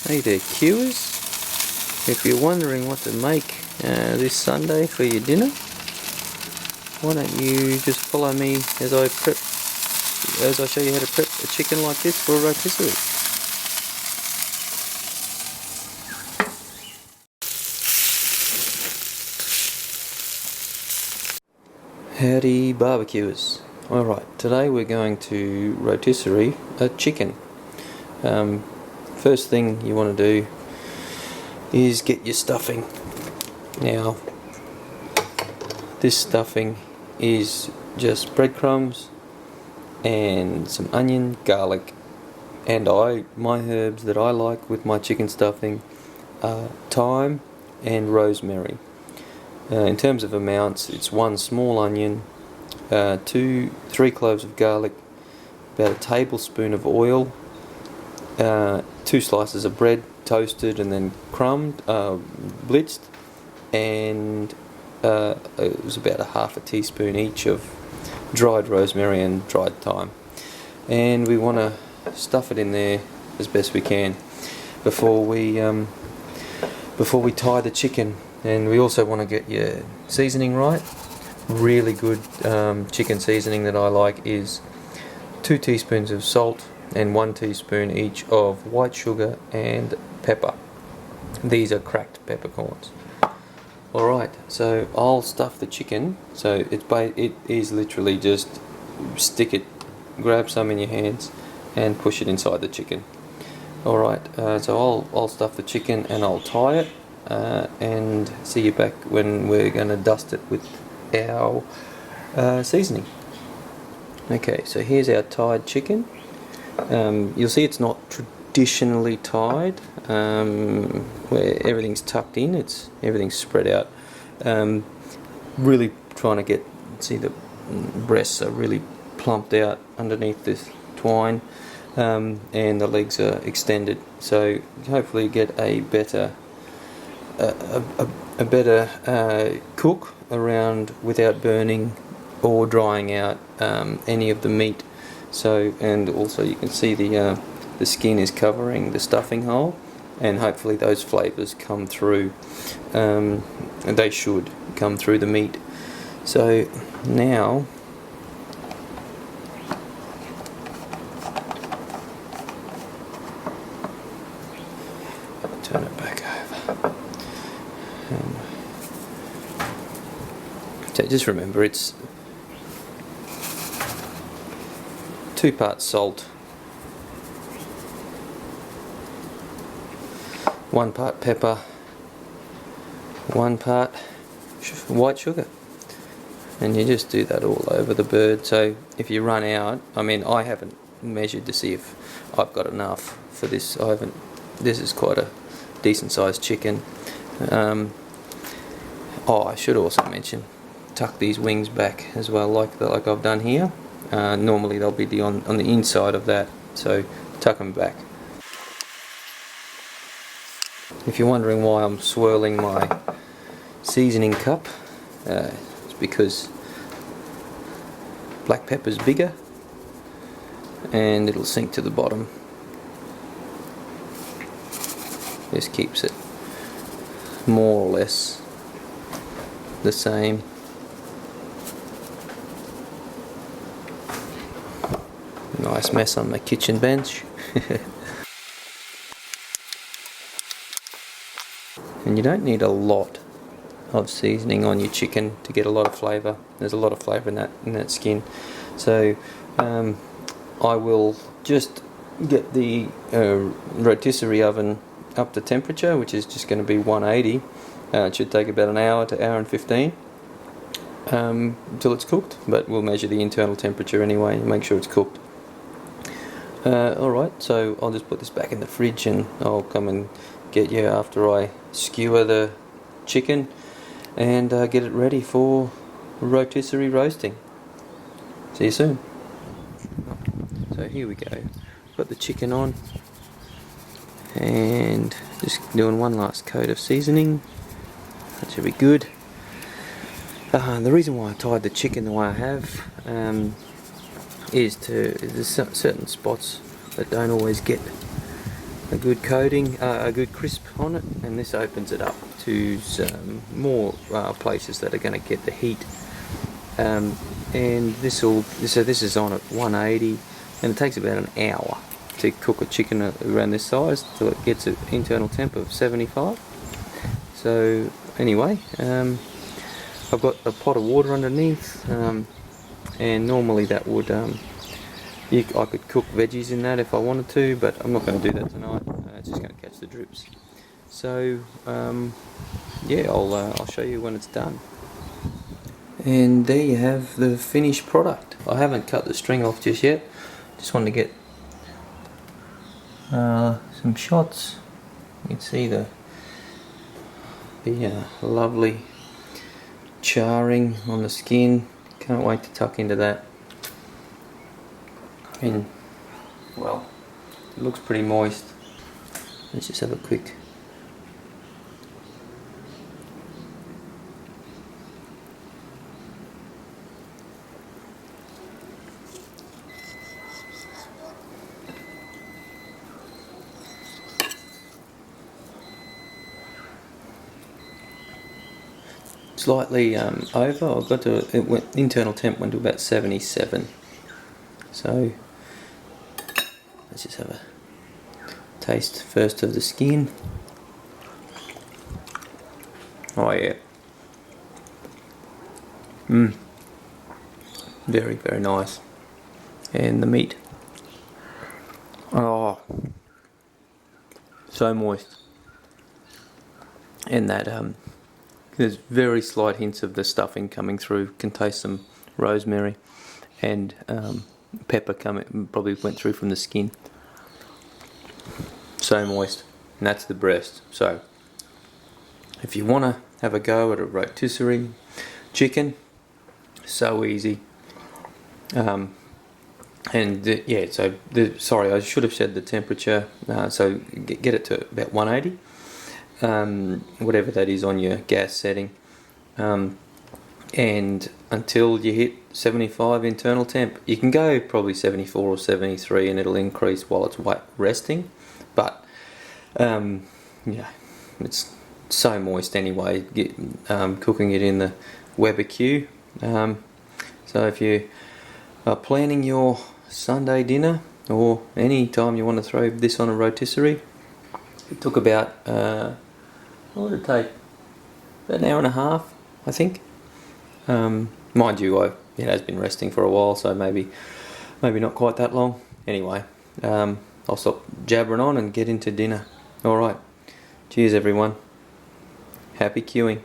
Hey there, Qers. If you're wondering what to make this Sunday for your dinner, why don't you just follow me as I show you how to prep a chicken like this for a rotisserie. Howdy barbecuers. Alright, today we're going to rotisserie a chicken. First thing you want to do is get your stuffing. Now, this stuffing is just breadcrumbs and some onion, garlic, and my herbs that I like with my chicken stuffing are thyme and rosemary. In terms of amounts, it's 1 small onion, 3 cloves of garlic, about a tablespoon of oil, 2 slices of bread, toasted and then crumbed, blitzed, and it was about a half a teaspoon each of dried rosemary and dried thyme. And we want to stuff it in there as best we can before we tie the chicken. And we also want to get your seasoning right. Really good chicken seasoning that I like is 2 teaspoons of salt and 1 teaspoon each of white sugar and pepper. These are cracked peppercorns. Alright, so I'll stuff the chicken. So it is literally just stick it, grab some in your hands and push it inside the chicken. Alright, so I'll stuff the chicken and I'll tie it and see you back when we're going to dust it with our seasoning. Okay, so here's our tied chicken. You'll see it's not traditionally tied, where everything's tucked in, everything's spread out. Really trying to see the breasts are really plumped out underneath this twine, and the legs are extended, so hopefully get a better cook around without burning or drying out any of the meat. So, and also you can see the skin is covering the stuffing hole, and hopefully those flavours come through, and they should come through the meat. So now turn it back over. So just remember, it's 2 parts salt, 1 part pepper, 1 part white sugar, and you just do that all over the bird. So if you run out, I mean, I haven't measured to see if I've got enough for this. This is quite a decent sized chicken. I should also mention, tuck these wings back as well, like I've done here. Normally they'll be on the inside of that, so tuck them back. If you're wondering why I'm swirling my seasoning cup, it's because black pepper's bigger and it'll sink to the bottom. This keeps it more or less the same. Nice mess on my kitchen bench. And you don't need a lot of seasoning on your chicken to get a lot of flavour. There's a lot of flavour in that skin. So I will just get the rotisserie oven up to temperature, which is just going to be 180. It should take about an hour to hour and 15 until it's cooked, but we'll measure the internal temperature anyway and make sure it's cooked. Alright, so I'll just put this back in the fridge and I'll come and get you after I skewer the chicken and get it ready for rotisserie roasting. See you soon. So here we go. Got the chicken on and just doing one last coat of seasoning. That should be good. The reason why I tied the chicken the way I have there's certain spots that don't always get a good coating, a good crisp on it, and this opens it up to some more places that are going to get the heat. And this is on at 180, and it takes about an hour to cook a chicken around this size till it gets an internal temp of 75. So anyway, I've got a pot of water underneath, and normally that would I could cook veggies in that if I wanted to, but I'm not going to do that tonight. It's just going to catch the drips. So yeah, I'll show you when it's done. And there you have the finished product. I haven't cut the string off just yet. Just wanted to get some shots. You can see the lovely charring on the skin. Can't wait to tuck into that. And well, it looks pretty moist. Let's just have a quick. Slightly over. I got to internal temp went to about 77. So let's just have a taste first of the skin. Oh yeah. Very, very nice. And the meat. Oh, so moist. And that there's very slight hints of the stuffing coming through. Can taste some rosemary and pepper probably went through from the skin. So moist. And that's the breast. So if you want to have a go at a rotisserie chicken, so easy. Yeah, so sorry, I should have said the temperature. So get it to about 180. Whatever that is on your gas setting, and until you hit 75 internal temp. You can go probably 74 or 73 and it'll increase while it's resting, but yeah, it's so moist anyway, cooking it in the Weber Q. So if you are planning your Sunday dinner or any time you want to throw this on a rotisserie, it took about what did it take? About an hour and a half, I think. Mind you, it has been resting for a while, so maybe not quite that long. Anyway, I'll stop jabbering on and get into dinner. Alright, cheers everyone. Happy queuing.